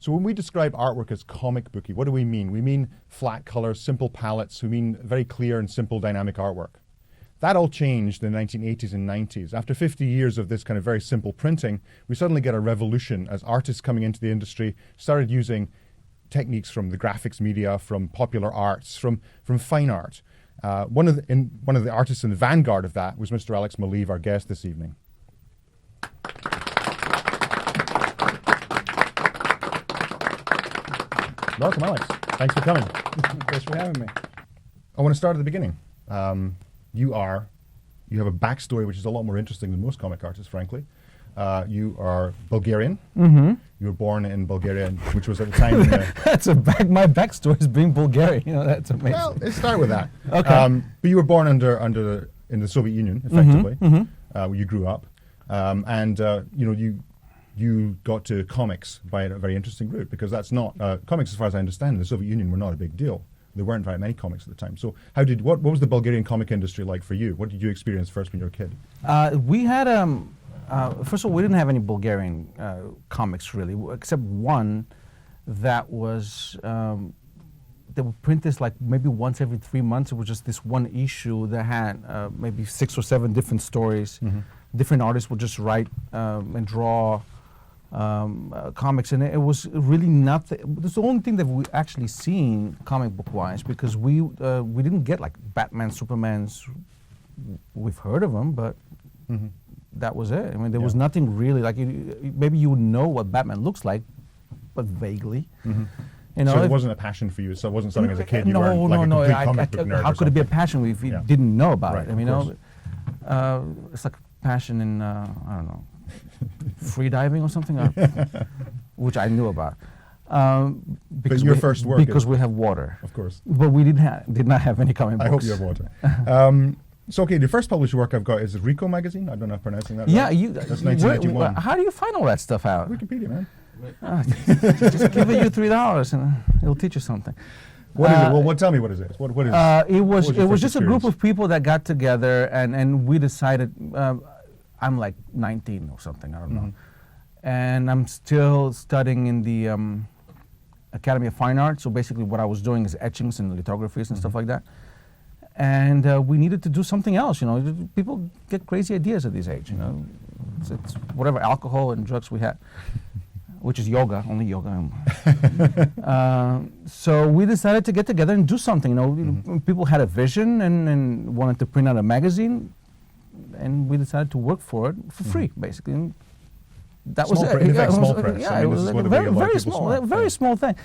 So when we describe artwork as comic booky, what do we mean? We mean flat colors, simple palettes. We mean very clear and simple dynamic artwork. That all changed in the 1980s and 90s. After 50 years of this kind of very simple printing, we suddenly get a revolution as artists coming into the industry started using techniques from the graphics media, from popular arts, from fine art. One of the artists in the vanguard of that was Mr. Alex Maleev, our guest this evening. Welcome, Alex. Thanks for coming. Thanks for having me. I want to start at the beginning. You have a backstory which is a lot more interesting than most comic artists, frankly. You are Bulgarian. Mm-hmm. You were born in Bulgaria, which was at the time. My backstory is being Bulgarian. You know, that's amazing. Well, let's start with that. Okay. But you were born in the Soviet Union, effectively. Where you grew up, and you got to comics by a very interesting route, because that's not comics, as far as I understand, in the Soviet Union were not a big deal. There weren't very many comics at the time. So what was the Bulgarian comic industry like for you? What did you experience first when you were a kid? We had, first of all, we didn't have any Bulgarian comics really, except one that was, they would print this like maybe once every 3 months. It was just this one issue that had maybe 6 or 7 different stories. Different artists would just write and draw comics, and it was really nothing. It's the only thing that we actually seen comic book wise, because we didn't get like Batman, Superman's. We've heard of them, but that was it. I mean, there was nothing really like. Maybe you would know what Batman looks like, but vaguely. You know, so it wasn't a passion for you. So it wasn't something as a kid you weren't like a complete comic book nerd. How could it be a passion if you didn't know about Right, it? I mean, it's like passion in I don't know, free diving or something, which I knew about. Because but your first work because we have water, of course. But we did not have any comic books. I hope you have water. So okay, the first published work I've got is Rico magazine. I don't know if I'm pronouncing that right. Yeah, that's 1991. How do you find all that stuff out? Wikipedia, man. Just give it you $3 and it'll teach you something. What is it? Well, tell me what is it? What is it was just a group of people that got together and we decided. I'm like 19 or something, I don't know, and I'm still studying in the Academy of Fine Arts. So basically, what I was doing is etchings and lithographies and stuff like that. And we needed to do something else. You know, people get crazy ideas at this age. You know, it's whatever alcohol and drugs we had. Which is yoga, only yoga. So we decided to get together and do something. You know, people had a vision and wanted to print out a magazine, and we decided to work for it for free, basically. And that was it. In fact, small press. Yeah, it was like a very small thing.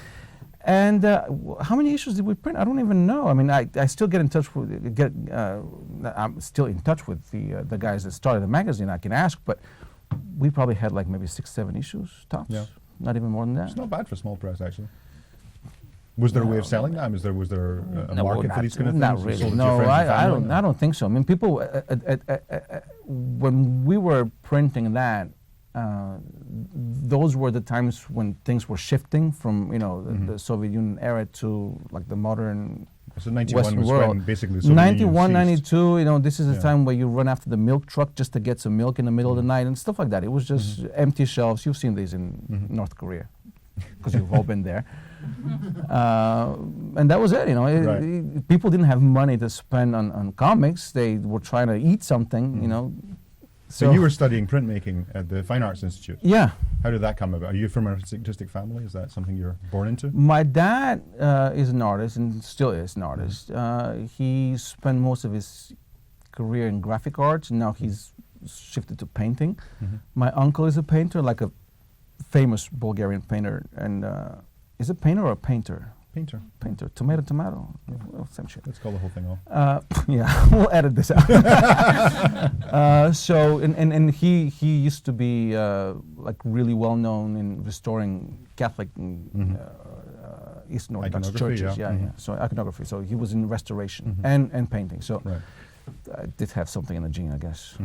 And how many issues did we print? I don't even know. I mean, I still get in touch with I'm still in touch with the guys that started the magazine. I can ask, but we probably had like maybe 6, 7 issues tops. Yeah. Not even more than that. It's not bad for small press, actually. Was there a way of selling that? Was there a market for these kind of things? Not really. No, I don't think so. I mean, people when we were printing that, those were the times when things were shifting from the Soviet Union era to like the modern. So 91 Western was world. when basically the Soviet 91, Union 92, this is the time where you run after the milk truck just to get some milk in the middle of the night and stuff like that. It was just empty shelves. You've seen these in North Korea because you've all been there. And that was it, people didn't have money to spend on comics. They were trying to eat something, So you were studying printmaking at the Fine Arts Institute? Yeah. How did that come about? Are you from an artistic family? Is that something you're born into? My dad is an artist and still is an artist. He spent most of his career in graphic arts, and now he's shifted to painting. My uncle is a painter, like a famous Bulgarian painter. And is it painter or a painter? Painter. Painter. Tomato. Well, same shit. Let's call the whole thing off. Yeah, we'll edit this out. And he used to be like really well known in restoring Catholic and Eastern Orthodox churches. Yeah. So iconography. So he was in restoration and painting. So I did have something in the gene, I guess.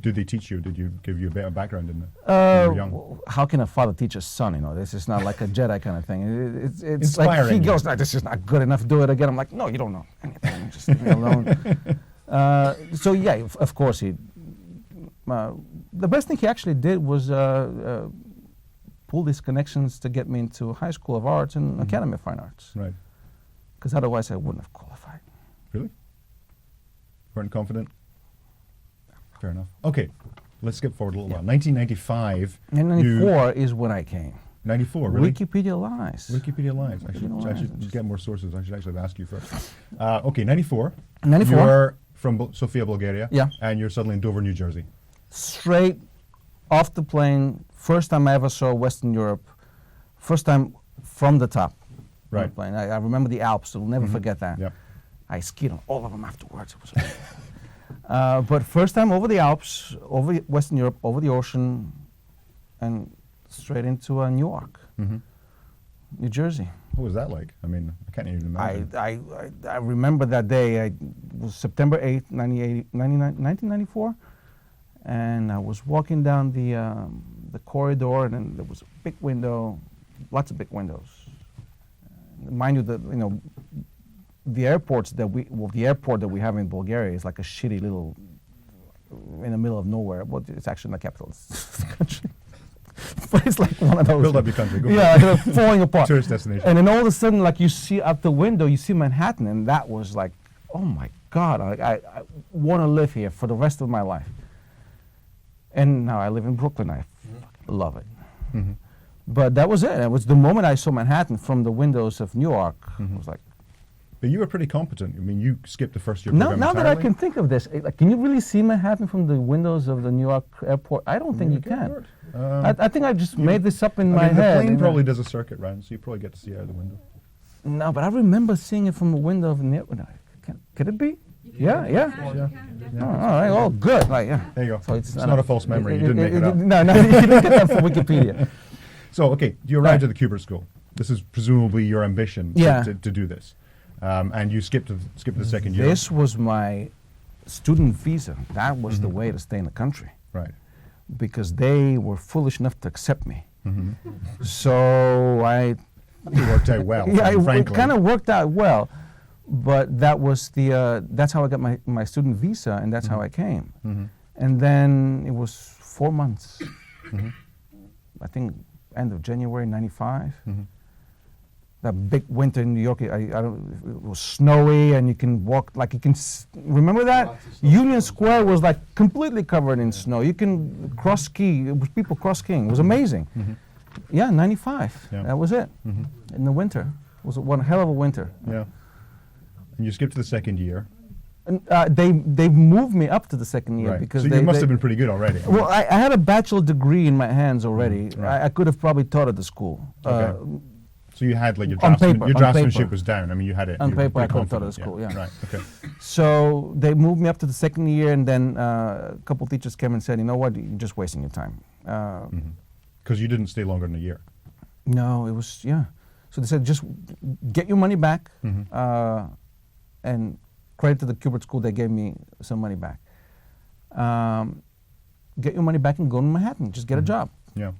Did they teach you? Did you give you a bit of background in that when you were young? How can a father teach a son? This is not like a Jedi kind of thing. It's inspiring. Like he goes, "No, this is not good enough. Do it again." I'm like, "No, you don't know anything. Just leave me alone." So yeah, of course he. The best thing he actually did was pull these connections to get me into High School of Arts and Academy of Fine Arts. Right. Because otherwise I wouldn't have qualified. Really? Weren't confident? Fair enough. Okay, let's skip forward a little while. 1995. And 94 is when I came. 94, really? Wikipedia lies. Wikipedia lies. I should get more sources. I should actually have asked you first. Okay, 94. 94. You're from Sofia, Bulgaria. Yeah. And you're suddenly in Dover, New Jersey. Straight off the plane, first time I ever saw Western Europe, first time from the top. Right. Of the plane. I remember the Alps, I'll never forget that. Yeah. I skied on all of them afterwards. It was amazing. But first time over the Alps, over Western Europe, over the ocean, and straight into Newark, New Jersey. What was that like? I mean, I can't even imagine. I remember that day. It was September 8th, 1994, and I was walking down the corridor, and then there was a big window, lots of big windows. Mind you, the airport that we have in Bulgaria is like a shitty little, in the middle of nowhere. Well, it's actually not the capital, it's the country. But it's like one of those. Build up your country. Go yeah, they're falling apart. Tourist destination. And then all of a sudden, like you see out the window, you see Manhattan, and that was like, oh my God, I want to live here for the rest of my life. And now I live in Brooklyn. I love it. But that was it. It was the moment I saw Manhattan from the windows of Newark. I was like, but you were pretty competent. I mean, you skipped the first year now program that I entirely. can think of this, like, can you really see Manhattan from the windows of the New York airport? I don't think you can. I think I just made this up in my head. The plane probably does a circuit round, so you probably get to see out of the window. No, but I remember seeing it from a window of the airport. Could it be? Yeah. Yeah. Oh, all right. Oh, good. Like, yeah. There you go. So it's not a false memory. You didn't make it up. No, you didn't get that from Wikipedia. So, okay, you arrived at the Kubert School. This is presumably your ambition to do this. And you skipped the second year. This was my student visa. That was the way to stay in the country. Right. Because they were foolish enough to accept me. So it worked out well, frankly. It kind of worked out well. But that was that's how I got my student visa, and that's how I came. And then it was 4 months. I think end of January '95. That big winter in New York, it was snowy, and you can walk, like you can, remember that? Union Square was like completely covered in snow. You can cross ski, it was people cross skiing. It was amazing. Yeah, '95, that was it. In the winter, it was one hell of a winter. Yeah. And you skipped to the second year. And they moved me up to the second year because so you must have been pretty good already. Well, I had a bachelor degree in my hands already. I could have probably taught at the school. Okay. So you had like your paper, draftsmanship was down. I mean, you had it. On paper, I could have taught at the school. Yeah. Right. Okay. So they moved me up to the second year, and then a couple teachers came and said, "You know what? You're just wasting your time." Because you didn't stay longer than a year. No, it was So they said, just get your money back, and credit to the Kubert School, they gave me some money back. Get your money back and go to Manhattan. Just get a job. Yeah.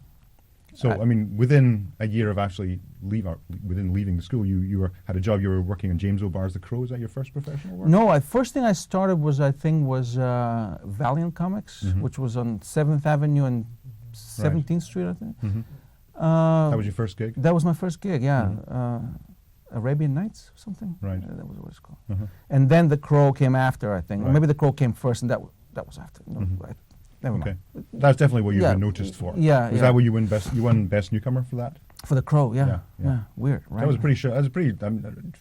So, I mean, within a year of actually leaving the school, you had a job. You were working on James O'Barr's The Crow. Is that your first professional work? No, first thing I started was, Valiant Comics, which was on 7th Avenue and 17th Street, I think. That was your first gig? That was my first gig, yeah. Arabian Nights or something? Right. That was what it's called. And then The Crow came after, I think. Or maybe The Crow came first, and that was after. No, never mind. That's definitely what you've been noticed for. Yeah. Was that what you won best newcomer for that? For The Crow, yeah. Weird, right? That was pretty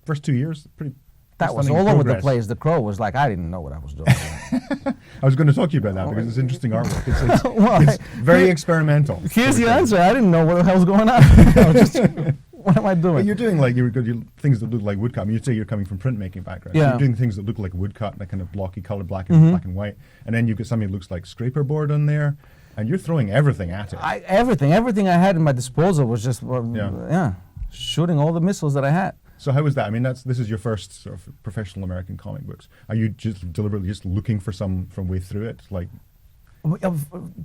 first 2 years, pretty. That was all over the place. The Crow was like, I didn't know what I was doing. I was going to talk to you about that because it's interesting artwork. It's very experimental. Here's the answer. I didn't know what the hell was going on. What am I doing? Well, you're doing like things that look like woodcut. I mean, you'd say you're coming from printmaking background. Yeah. You're doing things that look like woodcut, that kind of blocky color, black and white. And then you get something that looks like scraper board on there, and you're throwing everything at it. Everything I had at my disposal was just shooting all the missiles that I had. So how was that? I mean, this is your first sort of professional American comic books. Are you just deliberately just looking for some way through it? Like,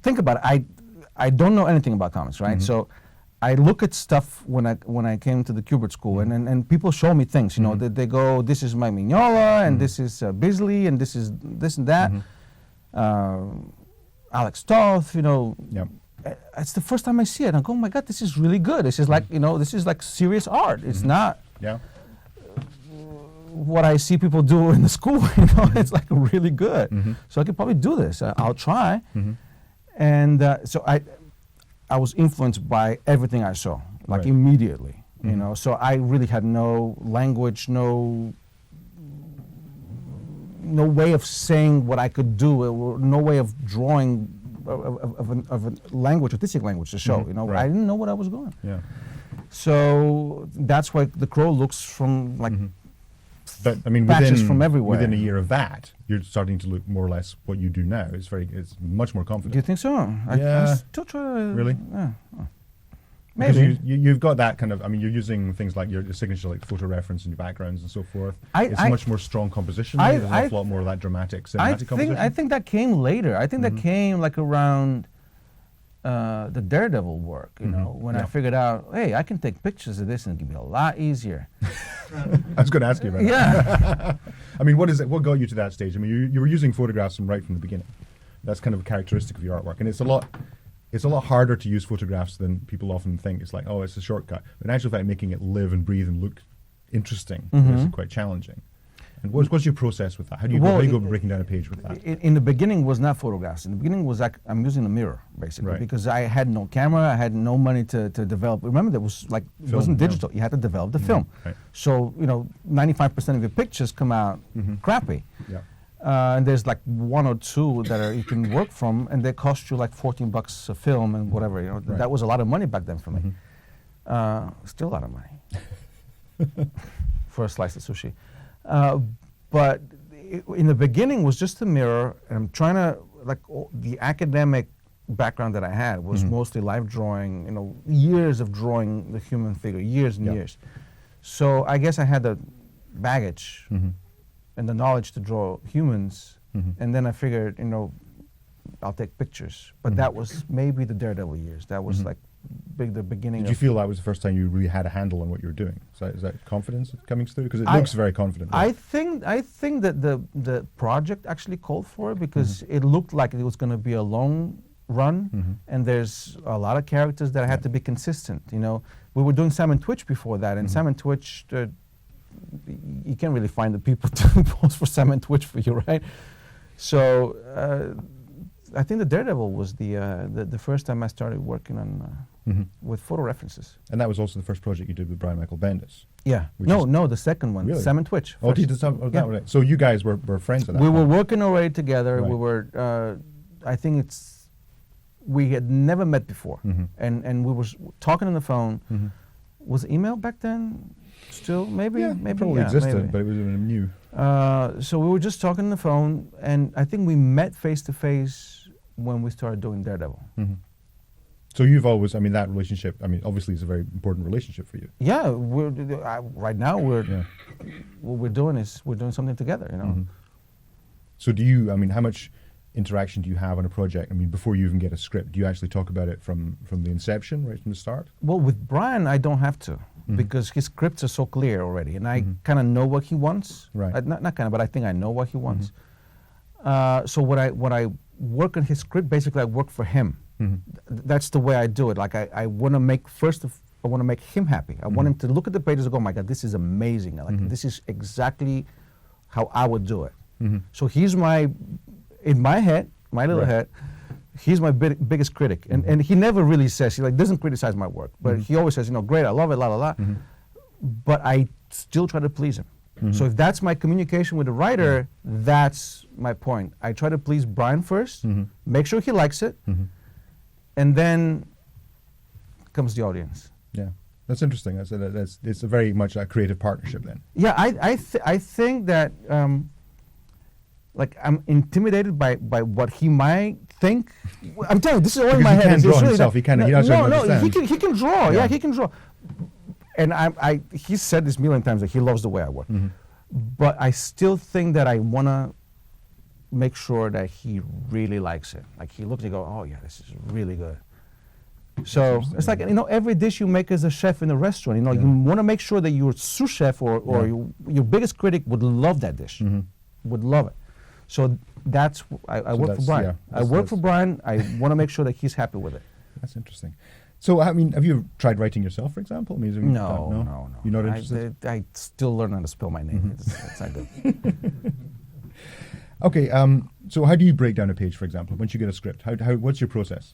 think about it. I don't know anything about comics, right? So I look at stuff when I came to the Kubert School, and people show me things. You know, they go, this is my Mignola, and this is Bisley, and this is this and that. Alex Toth, you know. Yep. it's the first time I see it. I go, oh my God, this is really good. This is like, this is like serious art. It's not what I see people do in the school. It's like really good. So I could probably do this. I'll try. And so I was influenced by everything I saw, like immediately. So I really had no language, no way of saying what I could do, no way of drawing of a language, artistic language to show. I didn't know what I was doing. Yeah. So that's why The Crow looks from like but I mean, patches from everywhere. Within a year of that, you're starting to look more or less what you do now. It's much more confident. Do you think so? Yeah. I still try to. Really? Yeah. Maybe. Because you've got that kind of, I mean, you're using things like your signature, like photo reference and your backgrounds and so forth. It's much more strong composition. There's an awful lot more of that dramatic cinematic composition. I think that came later. I think that came like around the Daredevil work, when I figured out, hey, I can take pictures of this and it'll be a lot easier. I was going to ask you about that. I mean, what got you to that stage? I mean, you were using photographs from right from the beginning. That's kind of a characteristic of your artwork. And it's a lot harder to use photographs than people often think. It's like, oh, it's a shortcut. But in actual fact, making it live and breathe and look interesting is quite challenging. And what's your process with that? How do you go breaking down a page with that? In the beginning was not photographs. In the beginning was like, I'm using a mirror, basically, because I had no camera, I had no money to develop. Remember, there was like, it wasn't digital. You had to develop the film. Right. So, 95% of your pictures come out crappy. Yeah. And there's like one or two that you can work from, and they cost you like $14 a film and whatever. That was a lot of money back then for me. Still a lot of money for a slice of sushi. But in the beginning was just a mirror, and I'm trying to, the academic background that I had was mostly life drawing, years of drawing the human figure, years and years. So I guess I had the baggage and the knowledge to draw humans, and then I figured, I'll take pictures. But that was maybe the Daredevil years. That was like the beginning. Did you feel that was the first time you really had a handle on what you were doing? Is that confidence coming through? Because it looks very confident. I think that the project actually called for it, because it looked like it was going to be a long run, and there's a lot of characters that had to be consistent. We were doing Simon Twitch before that, and Simon Twitch, you can't really find the people to post for Simon Twitch for you, right? So I think the Daredevil was the first time I started working on with photo references. And that was also the first project you did with Brian Michael Bendis. Yeah. No, the second one, really? Simon Twitch. Oh, he did that one. So you guys were friends at that We were working already together. Right. We were, I think we had never met before. And we were talking on the phone. Was email back then still? Maybe? Yeah, maybe probably existed, but it was new. So we were just talking on the phone, and I think we met face to face when we started doing Daredevil. So you've always, that relationship, obviously it's a very important relationship for you. Yeah, right now what we're doing is we're doing something together, So do you, how much interaction do you have on a project? Before you even get a script, do you actually talk about it from the inception, right from the start? Well, with Brian, I don't have to, because his scripts are so clear already, and I kind of know what he wants. Right. Not kind of, but I think I know what he wants. So when I work on his script, basically I work for him. That's the way I do it. Like I want to make I want to make him happy. I want him to look at the pages and go, oh my God, this is amazing. This is exactly how I would do it. So he's in my head, my little head, he's my biggest critic. And he never really says, he doesn't criticize my work, but he always says, great, I love it, la la la. But I still try to please him. So if that's my communication with the writer, that's my point. I try to please Brian first, make sure he likes it, and then comes the audience. Yeah, that's interesting. It's a very much a creative partnership then. Yeah, I think that I'm intimidated by what he might think. I'm telling you, this is all in my head. He can't draw himself. He can draw. Yeah, he can draw. And he said this a million times that he loves the way I work. But I still think that I want to make sure that he really likes it. Like he looks and go, oh yeah, this is really good. So it's like, every dish you make as a chef in a restaurant, you want to make sure that your sous chef or your biggest critic would love that dish, would love it. So I work for Brian. I work for Brian. I want to make sure that he's happy with it. That's interesting. So, I mean, have you tried writing yourself, for example? I mean, have you No. You're not interested? I still learn how to spell my name. It's not good. Okay, so how do you break down a page, for example, once you get a script? What's your process?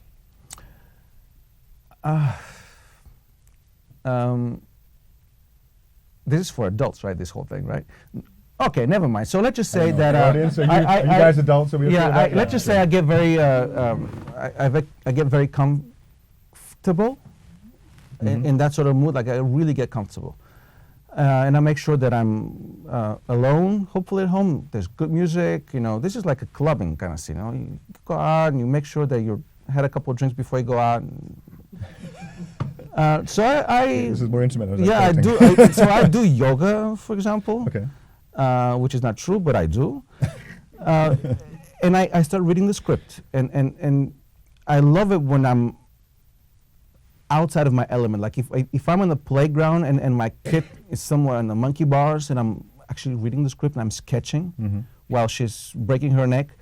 This is for adults, right? This whole thing, right? Okay, never mind. So let's just say that Audience, are you guys adults? So let's just say I get very I get very comfortable in that sort of mood. Like I really get comfortable, and I make sure that I'm alone. Hopefully at home, there's good music. You know, this is like a clubbing kind of scene. You know, you go out and you make sure that you had a couple of drinks before you go out. So this is more intimate. I do. So I do yoga, for example. Okay. Which is not true, but I do. And I start reading the script, and I love it when I'm outside of my element. Like if I'm on the playground and my kid is somewhere in the monkey bars, and I'm actually reading the script and I'm sketching while she's breaking her neck,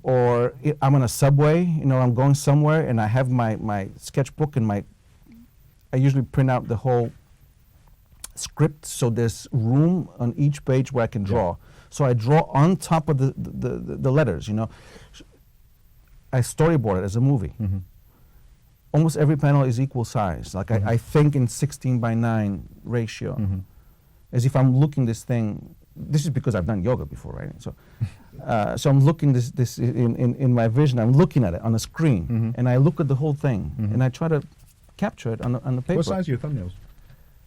or I'm on a subway, you know, I'm going somewhere and I have my sketchbook and I usually print out the whole script, so there's room on each page where I can draw. So I draw on top of the letters, you know. I storyboard it as a movie. Almost every panel is equal size. Like I think in 16:9 ratio, as if I'm looking this thing. This is because I've done yoga before, right? So, so I'm looking this in my vision. I'm looking at it on a screen, and I look at the whole thing, and I try to capture it on the paper. What size are your thumbnails?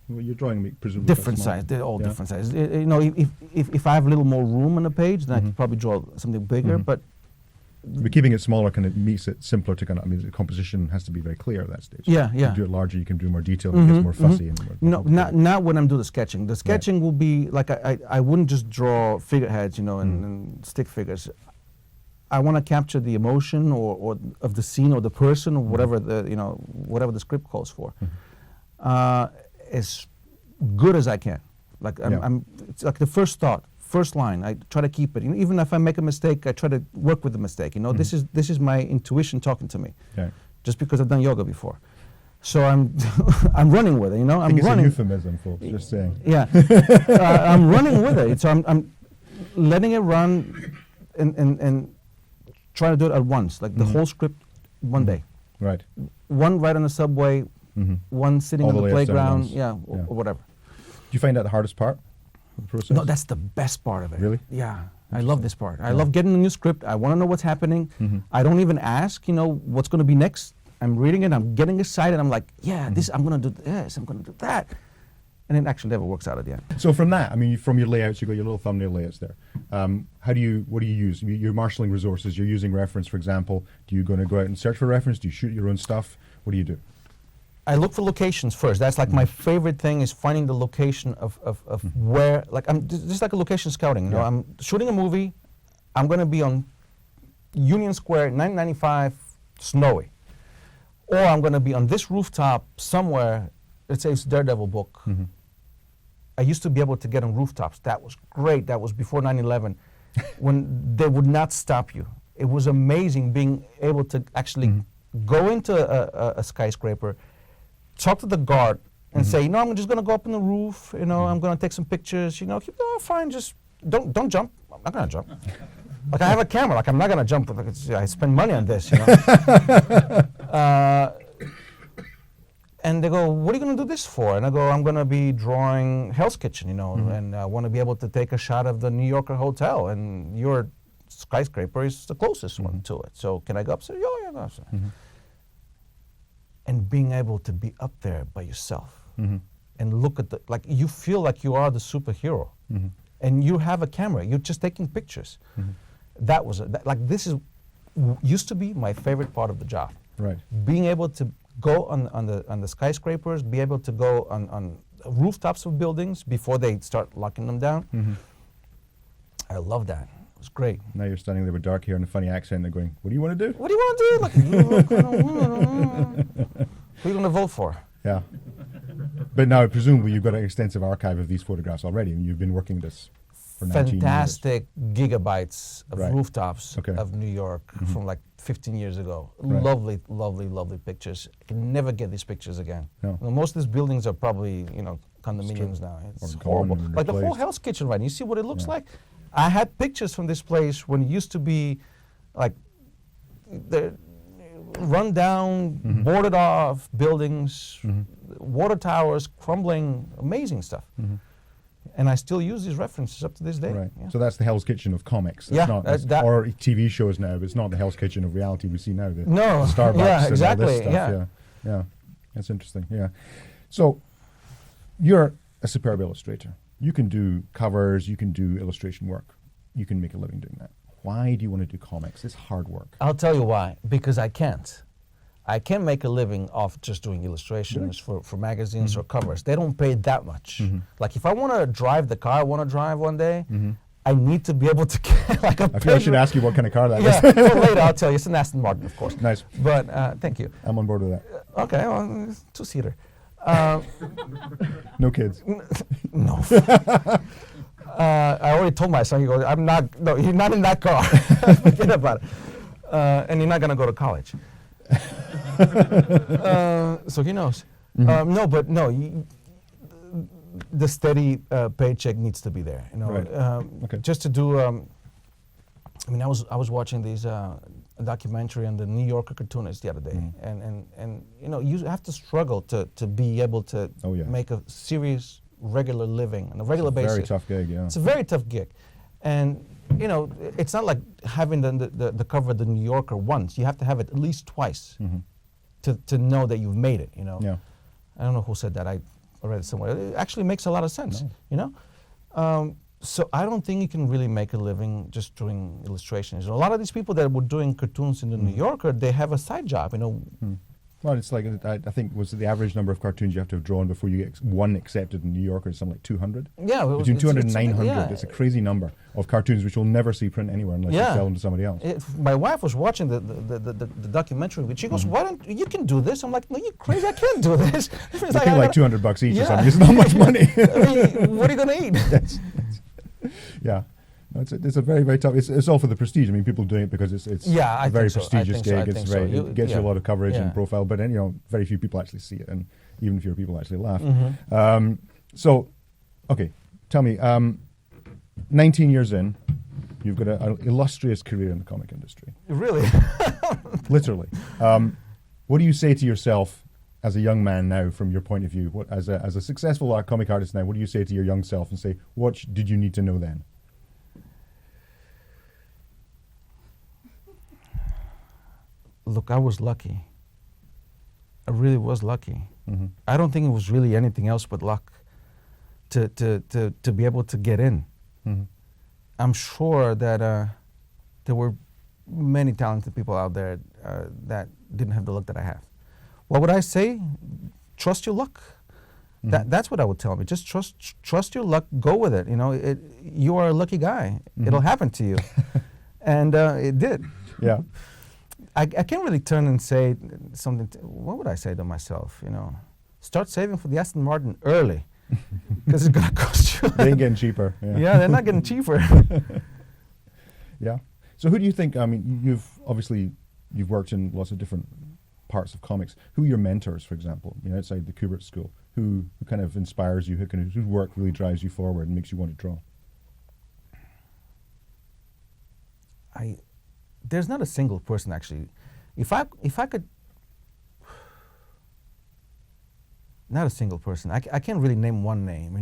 Well, you're drawing presumably different size. They're all different sizes. You know, if I have a little more room on the page, then I could probably draw something bigger. But keeping it smaller kind of makes it simpler to kind of. I mean, the composition has to be very clear at that stage. Yeah. You can do it larger, you can do more detail. It gets more fussy. And more not when I'm doing the sketching. The sketching will be like I wouldn't just draw figureheads, you know, and stick figures. I want to capture the emotion or of the scene or the person or whatever whatever the script calls for. As good as I can. Like it's like the first thought, first line. I try to keep it. You know, even if I make a mistake, I try to work with the mistake. You know, this is my intuition talking to me. Okay. Just because I've done yoga before, so I'm I'm running with it. You know, I think it's a euphemism, folks. Just saying. Yeah, I'm running with it. So I'm letting it run and trying to do it at once, like the whole script, one day. Right. One right on the subway. One sitting on the playground, or whatever. Do you find that the hardest part of the process? No, that's the best part of it. Really? Yeah, I love this part. I love getting a new script. I want to know what's happening. I don't even ask, you know, what's going to be next. I'm reading it. I'm getting excited. I'm like, this. I'm going to do this. I'm going to do that. And it actually never works out at the end. So from that, I mean, from your layouts, you got your little thumbnail layouts there. What do you use? You're marshalling resources. You're using reference, for example. Do you going to go out and search for reference? Do you shoot your own stuff? What do you do? I look for locations first. That's like my favorite thing is finding the location of where, like I'm just like a location scouting. You know, I'm shooting a movie. I'm going to be on Union Square, 1995, snowy, or I'm going to be on this rooftop somewhere. Let's say it's Daredevil book. I used to be able to get on rooftops. That was great. That was before 9/11, when they would not stop you. It was amazing being able to actually go into a skyscraper, talk to the guard, and say, no, I'm just going to go up on the roof. You know, I'm going to take some pictures. You know, fine, just don't jump. I'm not going to jump. Like I have a camera. Like I'm not going to jump. Like I spend money on this. You know. And they go, what are you going to do this for? And I go, I'm going to be drawing Hell's Kitchen, you know, and I want to be able to take a shot of the New Yorker hotel, and your skyscraper is the closest one to it. So can I go upstairs? Yeah, go upstairs. And being able to be up there by yourself and look at like you feel like you are the superhero, and you have a camera. You're just taking pictures. That was this used to be my favorite part of the job. Right. Being able to go on the skyscrapers, be able to go on rooftops of buildings before they start locking them down. I love that. It was great. Now you're standing there with dark hair and a funny accent, and they're going, what do you want to do? What do you want to do? Like, who are you going to vote for? Yeah. But now, presumably, you've got an extensive archive of these photographs already, and you've been working this for 19 fantastic gigabytes of Right. rooftops Okay. of New York from like 15 years ago. Right. Lovely, lovely, lovely pictures. You can never get these pictures again. No. You know, most of these buildings are probably, condominiums now. It's Or gone horrible. and Like the whole replaced. Hell's Kitchen, right? You see what it looks Yeah. like? I had pictures from this place when it used to be like the run down, Mm-hmm. boarded off buildings, water towers crumbling, amazing stuff. And I still use these references up to this day. Right. Yeah. So that's the Hell's Kitchen of comics. It's Yeah, not, that- or TV shows now, but it's not the Hell's Kitchen of reality we see now. The No, Starbucks yeah, and all exactly, this stuff. yeah. Yeah. That's interesting. Yeah. So you're a superb illustrator. You can do covers. You can do illustration work. You can make a living doing that. Why do you want to do comics? It's hard work. I'll tell you why. Because I can't. I can't make a living off just doing illustrations for magazines or covers. They don't pay that much. Like if I want to drive the car I want to drive one day, I need to be able to get like a I feel I should ask you what kind of car that is. Yeah, well, later I'll tell you. It's an Aston Martin, of course. Nice. But thank you. I'm on board with that. Okay, well, it's two-seater. No kids. No. I already told my son, he goes, no, you're not in that car. Forget about it. And you're not going to go to college. So he knows. The steady paycheck needs to be there. Right. Okay. Just to do. I was watching these documentary on the New Yorker cartoonist the other day, and you have to struggle to be able to Oh, yeah. make a serious regular living on a regular basis. Very tough gig, yeah. It's a very tough gig, and it's not like having the cover of the New Yorker once. You have to have it at least twice to know that you've made it. Yeah. I don't know who said that. I read it somewhere. It actually makes a lot of sense. So I don't think you can really make a living just doing illustrations. A lot of these people that were doing cartoons in the New Yorker, they have a side job. Well, it's like, I think, was the average number of cartoons you have to have drawn before you get one accepted in New Yorker is something like 200? Yeah. Between 200 and 900. yeah. It's a crazy number of cartoons which you'll never see print anywhere unless you sell them to somebody else. My wife was watching the documentary, but she goes, "Why don't you can do this?" I'm like, "No, you're crazy. I can't do this." It's They pay like $200 each or Yeah. something. It's not much money. I mean, what are you going to eat? Yeah. No, it's a very, very tough. It's all for the prestige. I mean, people doing it because it's Yeah, I a very think so. I prestigious think so. I gig. think It's so. very, it gets you a lot of coverage and Yeah. profile, but then, very few people actually see it, and even fewer people actually laugh. Mm-hmm. So, okay, tell me, 19 years in, you've got an illustrious career in the comic industry, Really? literally. What do you say to yourself as a young man now, from your point of view? What, as a successful comic artist now, what do you say to your young self and say, what did you need to know then? Look, I was lucky. I really was lucky. Mm-hmm. I don't think it was really anything else but luck to be able to get in. Mm-hmm. I'm sure that there were many talented people out there that didn't have the luck that I have. What would I say? Trust your luck. That's what I would tell me. Just trust your luck. Go with it. You are a lucky guy. It'll happen to you, and it did. Yeah. I can't really turn and say something. What would I say to myself? Start saving for the Aston Martin early, because it's gonna cost you. They ain't getting cheaper. Yeah, they're not getting cheaper. Yeah. So who do you think, I mean, you've worked in lots of different parts of comics. Who are your mentors, for example, outside the Kubrick school? Who kind of inspires you? Whose work really drives you forward and makes you want to draw? There's not a single person, actually. If I could, not a single person. I can't really name one name.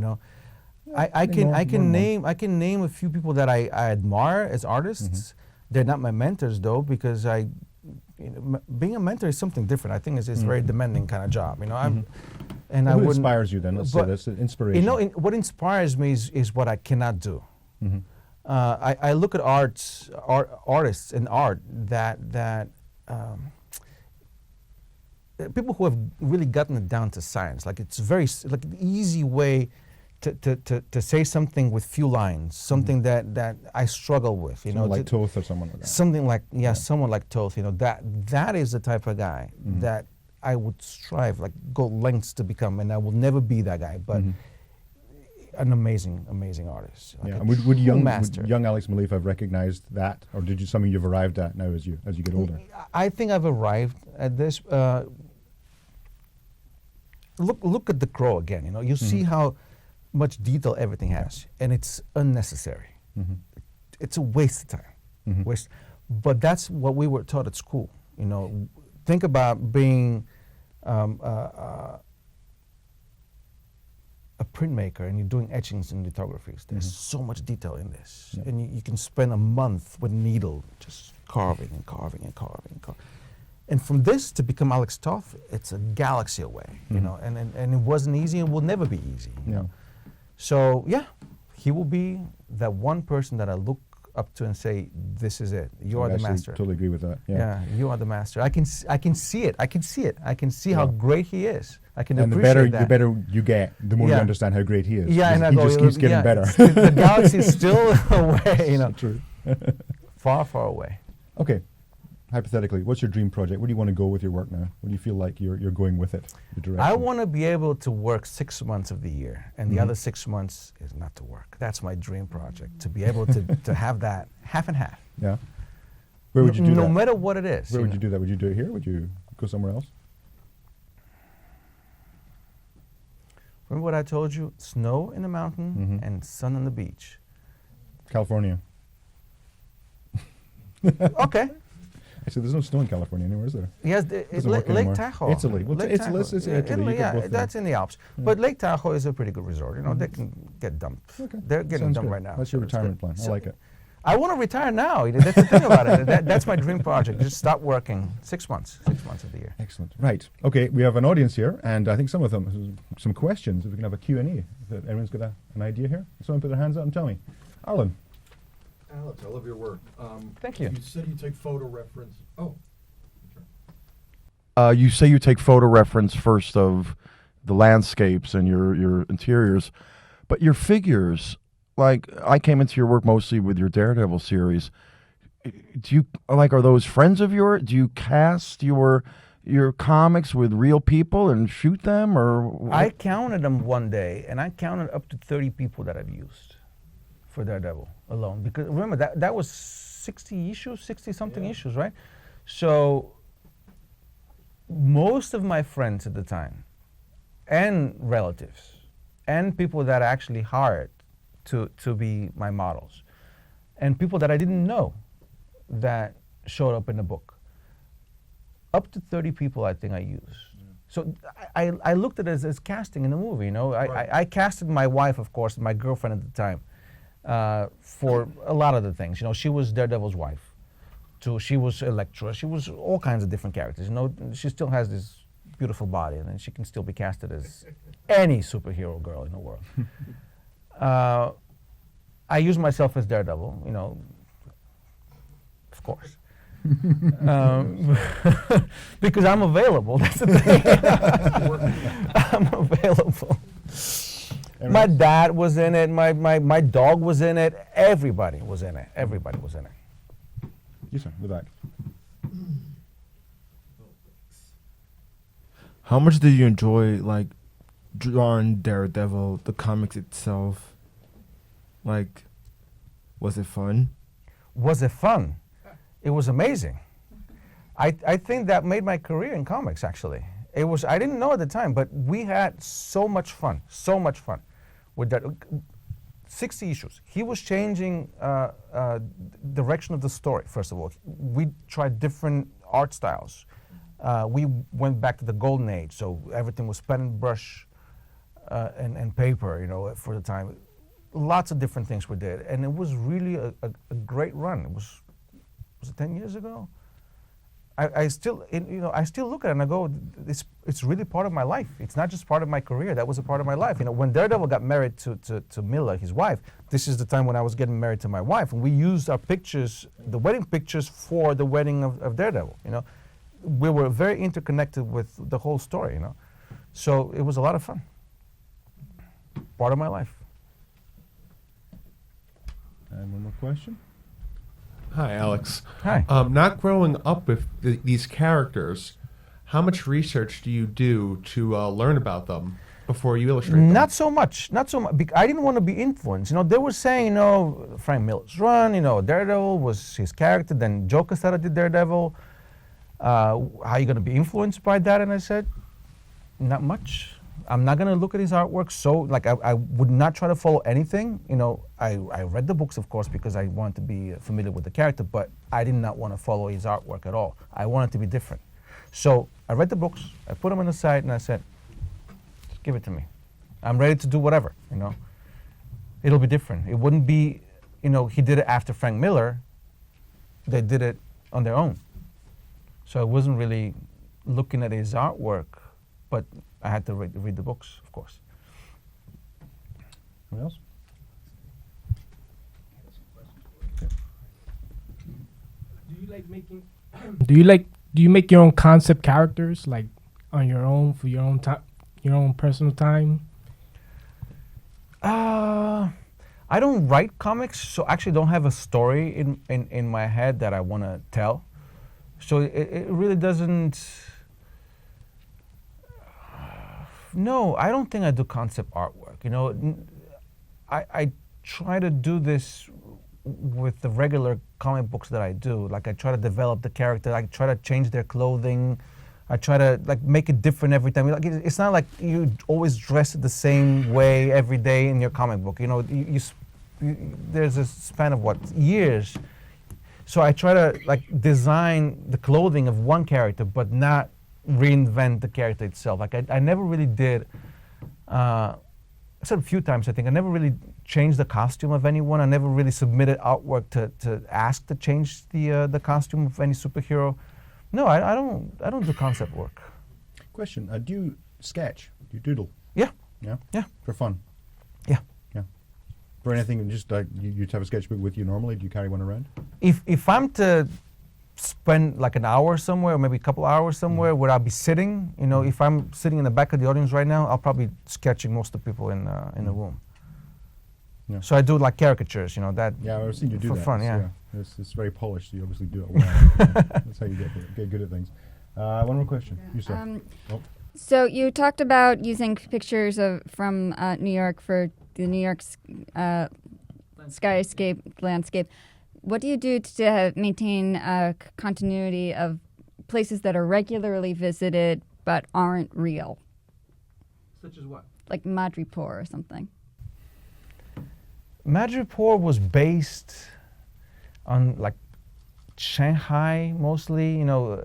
I can name a few people that I admire as artists. They're not my mentors though, because being a mentor is something different. I think it's a very demanding kind of job. And who inspires you then? Let's say that's inspiration. What inspires me is what I cannot do. I look at artists and art that people who have really gotten it down to science. Like it's very like an easy way to say something with few lines, something that I struggle with. Someone like Toth or someone like that. Something like someone like Toth. That is the type of guy that I would strive, like go lengths to become, and I will never be that guy. But an amazing, amazing artist. Like And would young master. young Alex Maleev have recognized that, or did you something you've arrived at now as you get older? I think I've arrived at this. Look at the Crow again. You know, you see how much detail everything has, and it's unnecessary. It's a waste of time. Waste. But that's what we were taught at school. You know, think about being a printmaker and you're doing etchings and lithographies. There's so much detail in this, and you can spend a month with a needle just carving and carving and carving and carving. And from this to become Alex Toth, it's a galaxy away, you know, and it wasn't easy and will never be easy. You know? So yeah, he will be that one person that I look up to and say, this is it. You are the master. Totally agree with that. Yeah, you are the master. I can see it. I can see it. I can see how great he is. I can appreciate that. The better you get, the more you understand how great he is. Yeah, and he just keeps getting better. The galaxy is still away, you know. True. Far, far away. Okay. Hypothetically, what's your dream project? Where do you want to go with your work now? What do you feel like you're going with it? The direction? I want to be able to work 6 months of the year, and the other 6 months is not to work. That's my dream project, to be able to have that half and half. Yeah. Where would you do that? No matter what it is. Where would you do that? Would you do it here? Would you go somewhere else? Remember what I told you? Snow in the mountain and sun on the beach. California. Okay. Actually, there's no snow in California anywhere, is there? Yes, Lake Tahoe. Italy. Well, Lake Italy. Tahoe. It's Italy. Yeah, that's in the Alps. But Lake Tahoe is a pretty good resort. You know, they can get dumped. Okay. They're getting Sounds dumped good. right now. That's your so it's retirement good. plan. I So like it. I want to retire now. That's the thing about it. That's my dream project. Just stop working 6 months. 6 months of the year. Excellent. Right. Okay, we have an audience here, and I think some of them, some questions. If we can have a Q&A. Everyone's got an idea here? Someone put their hands up and tell me. Arlen. Alex, I love your work. Thank you. You said you take photo reference. Oh. You say you take photo reference first of the landscapes and your interiors, but your figures, like I came into your work mostly with your Daredevil series. Do you are those friends of yours? Do you cast your comics with real people and shoot them, or? I counted them one day, and I counted up to 30 people that I've used for Daredevil alone. Because remember that was 60 issues, 60 something issues, right? So most of my friends at the time, and relatives, and people that I actually hired to be my models, and people that I didn't know that showed up in the book. Up to 30 people I think I used. So I looked at it as casting in the movie, you know. I casted my wife, of course, my girlfriend at the time, for a lot of the things. You know, she was Daredevil's wife. She was Elektra. She was all kinds of different characters. You know, she still has this beautiful body, and she can still be casted as any superhero girl in the world. I use myself as Daredevil, you know, of course. Because I'm available, that's the thing. I'm available. My dad was in it, my dog was in it, everybody was in it, everybody was in it. You sir, in the back. How much did you enjoy, like, drawing Daredevil, the comics itself? Like, was it fun? Was it fun? It was amazing. I think that made my career in comics, actually. It was, I didn't know at the time, but we had so much fun with that. 60 issues. He was changing direction of the story, first of all. We tried different art styles. We went back to the golden age, so everything was pen and brush and paper, you know, for the time. Lots of different things we did, and it was really a great run. It was it 10 years ago? I still look at it and I go, it's really part of my life. It's not just part of my career. That was a part of my life. You know, when Daredevil got married to Mila, his wife, this is the time when I was getting married to my wife, and we used our pictures, the wedding pictures, for the wedding of Daredevil. You know, we were very interconnected with the whole story. You know, so it was a lot of fun. Part of my life. And one more question. Hi, Alex. Hi. Not growing up with these characters, how much research do you do to learn about them before you illustrate them? Not so much. I didn't want to be influenced. They were saying, Frank Miller's run, Daredevil was his character. Then Joe Quesada did Daredevil. How are you going to be influenced by that? And I said, not much. I'm not going to look at his artwork. So, I would not try to follow anything. I read the books, of course, because I wanted to be familiar with the character, but I did not want to follow his artwork at all. I wanted to be different. So I read the books, I put them on the side, and I said, just give it to me. I'm ready to do whatever, It'll be different. It wouldn't be, he did it after Frank Miller. They did it on their own. So I wasn't really looking at his artwork, but I had to read the books, of course. Anyone else? Do you make your own concept characters, like on your own for your own time, your own personal time? I don't write comics, so I actually don't have a story in my head that I want to tell. So it really doesn't. No, I don't think I do concept artwork. I try to do this with the regular comic books that I do. Like, I try to develop the character. I try to change their clothing. I try to make it different every time. It's not like you always dress the same way every day in your comic book. There's a span of years. So I try to design the clothing of one character, but not reinvent the character itself. I never really did. I said a few times, I think, I never really changed the costume of anyone. I never really submitted artwork to ask to change the costume of any superhero. No, I don't do concept work. Question, do you sketch? Do you doodle? Yeah. Yeah? Yeah. For fun? Yeah. Yeah. For anything, just you have a sketchbook with you normally? Do you carry one around? If I'm to spend an hour somewhere, or maybe a couple hours somewhere where I'll be sitting, if I'm sitting in the back of the audience right now, I'll probably be sketching most of the people in the room. Yeah. So I do caricatures, that. Yeah, I've seen you do for that. fun, yeah. It's very polished. You obviously do it well. That's how you get good at things. One more question. You, sir. So you talked about using pictures from New York for the New York skyscape landscape. What do you do to maintain continuity of places that are regularly visited but aren't real? Such as what? Like Madripoor or something. Madripoor was based on Shanghai mostly,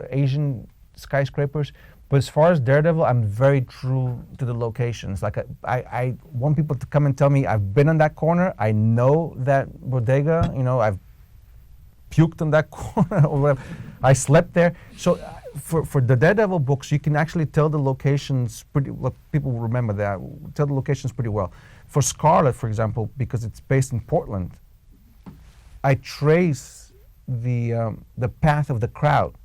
Asian skyscrapers. But as far as Daredevil, I'm very true to the locations. I want people to come and tell me I've been in that corner. I know that bodega. I've puked in that corner or whatever. I slept there. So for the Daredevil books, you can actually tell the locations pretty. People will remember that. Tell the locations pretty well. For Scarlet, for example, because it's based in Portland, I trace the path of the crowd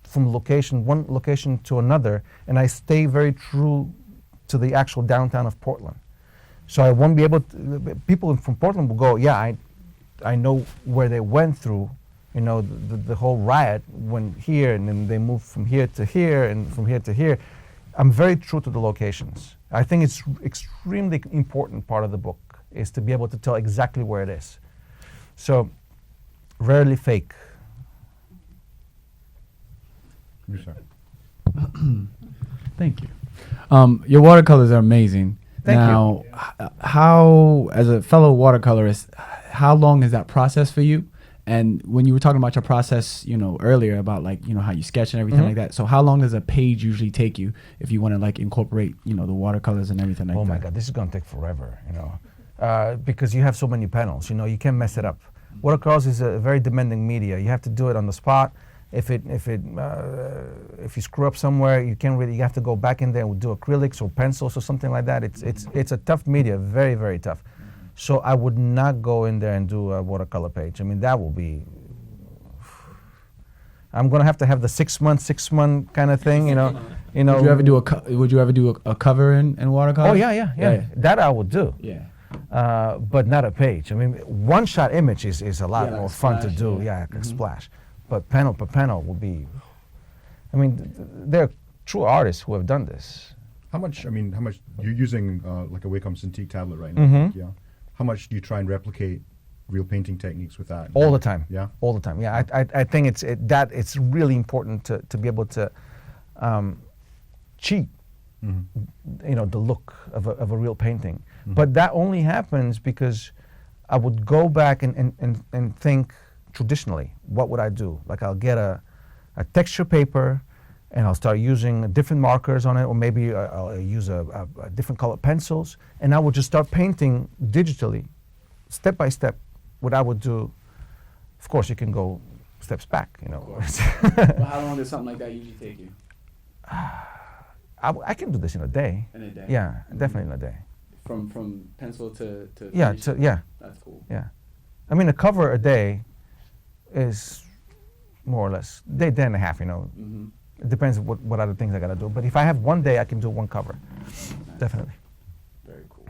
from one location to another, and I stay very true to the actual downtown of Portland. So I won't be able to, people from Portland will go, yeah, I know where they went through, the whole riot went here, and then they moved from here to here, and from here to here. I'm very true to the locations. I think it's extremely important part of the book is to be able to tell exactly where it is. So, rarely fake. You, sir. Thank you. Your watercolors are amazing. Thank you. How, as a fellow watercolorist, how long is that process for you? And when you were talking about your process, earlier about how you sketch and everything like that. So how long does a page usually take you if you want to incorporate, the watercolors and everything like that? Oh my God, this is gonna take forever, because you have so many panels, you can't mess it up. Watercolors is a very demanding media. You have to do it on the spot. If you screw up somewhere, you have to go back in there and do acrylics or pencils or something like that. It's a tough media, very, very tough. So I would not go in there and do a watercolor page. I mean, that will be. I'm gonna have to have the 6 month kind of thing, Would you ever do a cover in watercolor? Oh yeah. That I would do. Yeah. But not a page. I mean, one shot image is a lot more fun to do. Yeah, a splash. But panel per panel will be. I mean, there are true artists who have done this. How much you're using like a Wacom Cintiq tablet right now? Mhm. Yeah. How much do you try and replicate real painting techniques with that? All the time. Yeah. All the time. Yeah. I think it's really important to be able to cheat, the look of a real painting. But that only happens because I would go back and think traditionally, what would I do? Like I'll get a texture paper and I'll start using different markers on it, or maybe I'll use a different color pencils, and I would just start painting digitally, step by step, what I would do. Of course, you can go steps back, Well, how long does something like that usually take you? I can do this in a day. In a day? Yeah, definitely in a day. From pencil to Yeah, finish? yeah, That's cool. yeah. I mean, a cover a day is more or less day and a half. Mm-hmm. It depends what other things I gotta do. But if I have one day, I can do one cover. Nice. Definitely. Very cool.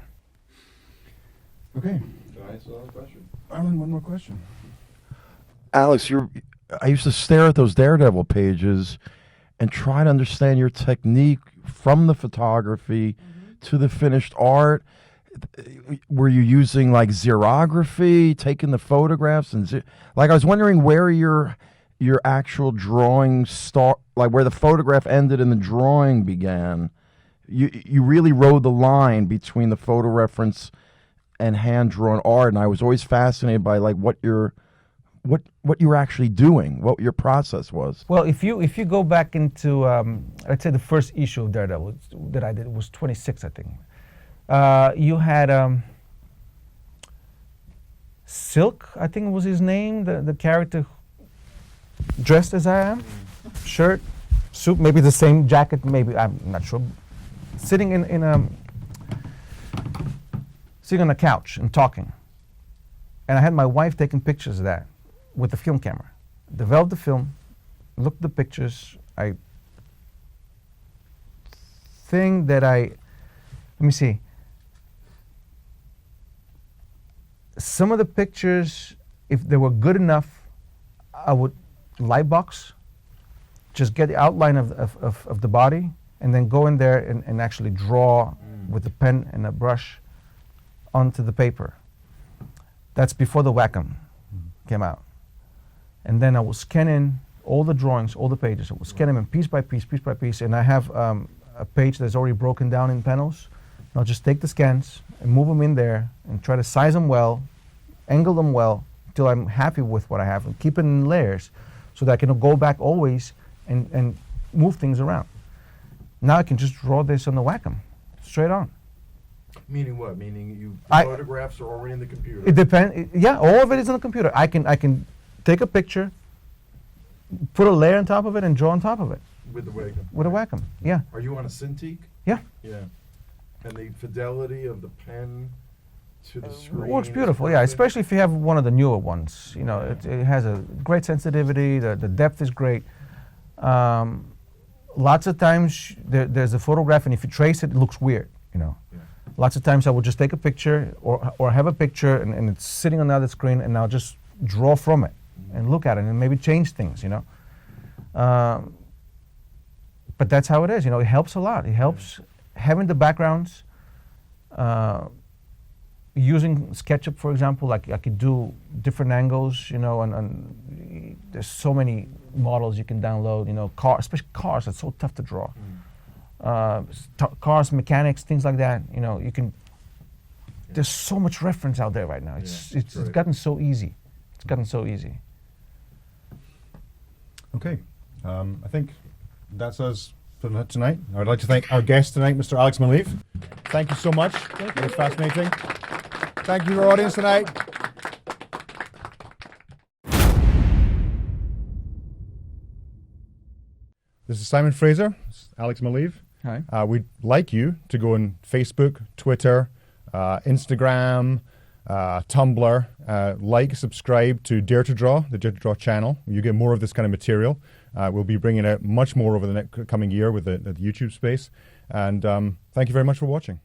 Okay. Can I answer that question? Arlen, one more question. Alex, I used to stare at those Daredevil pages and try to understand your technique from the photography to the finished art. Were you using like xerography, taking the photographs and like I was wondering where your actual drawing start, like where the photograph ended and the drawing began. You really rode the line between the photo reference and hand drawn art, and I was always fascinated by like what you were actually doing, what your process was. Well, if you go back into I'd say the first issue of Daredevil that I did was 26, I think. You had Silk, I think was his name, the character dressed as I am, shirt, suit, maybe the same jacket, maybe I'm not sure. Sitting sitting on a couch and talking, and I had my wife taking pictures of that with the film camera. Developed the film, looked at the pictures. I think that let me see. Some of the pictures, if they were good enough, I would light box, just get the outline of the body, and then go in there and actually draw with a pen and a brush onto the paper. That's before the Wacom came out. And then I will scan in all the drawings, all the pages. I will scan them in piece by piece, and I have a page that's already broken down in panels. And I'll just take the scans and move them in there and try to size them well, angle them well, until I'm happy with what I have, and keep it in layers so that I can go back always and move things around. Now I can just draw this on the Wacom, straight on. Meaning what? Meaning photographs are already in the computer? It depends. Yeah, all of it is on the computer. I can take a picture, put a layer on top of it, and draw on top of it With the Wacom? with a Wacom. Yeah, Are you on a Cintiq? yeah. Yeah. And the fidelity of the pen to the screen? It works is beautiful, yeah, perfect? especially if you have one of the newer ones. It has a great sensitivity, the depth is great. Lots of times there's a photograph, and if you trace it, it looks weird, Yeah. Lots of times I will just take a picture or have a picture and it's sitting on the other screen, and I'll just draw from it and look at it and maybe change things, But that's how it is, it helps a lot. It helps having the backgrounds, using SketchUp, for example, like I could do different angles, and there's so many models you can download, especially cars, it's so tough to draw. Cars, mechanics, things like that, you can, there's so much reference out there right now. It's gotten so easy. It's gotten so easy. Okay. I think that's us for tonight. I would like to thank our guest tonight, Mr. Alex Maleev. Thank you so much. It was fascinating. Thank you to our audience tonight. This is Simon Fraser. This is Alex Maleev. Hi. We'd like you to go on Facebook, Twitter, Instagram, Tumblr, subscribe to Dare2Draw, the Dare2Draw channel. You get more of this kind of material. We'll be bringing out much more over the coming year with the YouTube space. And thank you very much for watching.